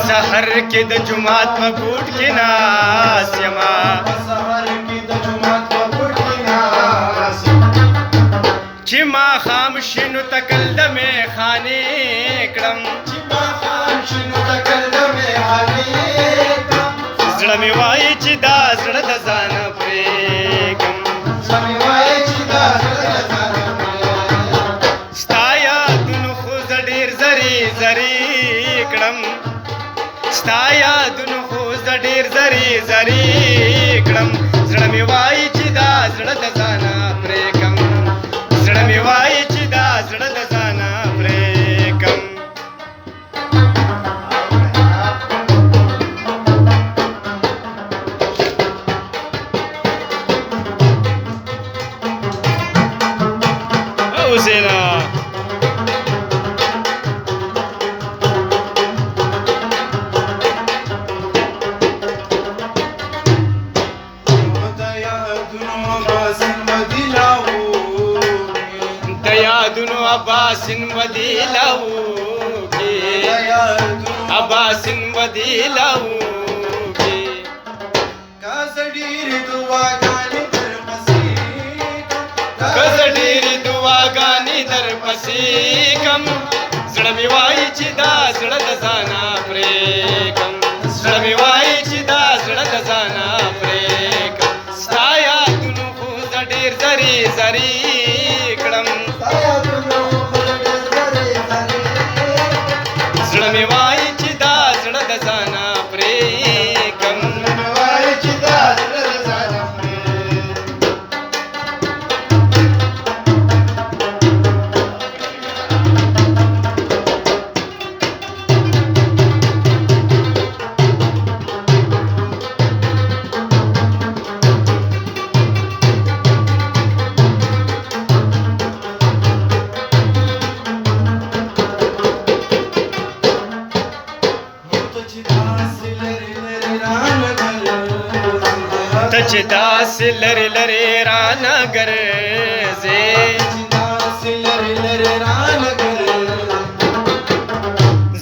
سحر کې د جمعات په ګوټ کې ناس یما سحر کې د جمعات په ګوټ کې ناس چې ما خام شنو تکل د میخانې کړم چې ما خام شنو تکل د میخانې کړم زړه مې وایي چې دا زړه د ځان پرېږدم زړه مې وایي چې دا زړه د ځان پرېږدم ستا یادونو خو زه ډېر زري زري کړم ستا یادونو خو زه ډېر زري زري کړم زړه مې وایي چې دا زړه د ځانه پرېږدم زړه مې وایي چې دا زړه د ځانه پرېږدم او حسینه یادونو عباسن ودیلاو کې عباسن ودیلاو کې کاسډیر دعاګانې در پسې کاسډیر دعاګانې در پسې کم زړه مې وایي چې دا زړه د ځانه پرېږدم زړه مې وایي چې دا زړه د ځانه پرېږدم ستا یادونو خو زه ډېر زري زري کړم زړه مې وایي چې دا زړه د ځانه پرېږدم ته چې داسې لرې لرې رانه ګرځې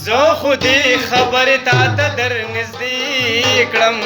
زه خو دې خبرې تا ته در نږدې کړم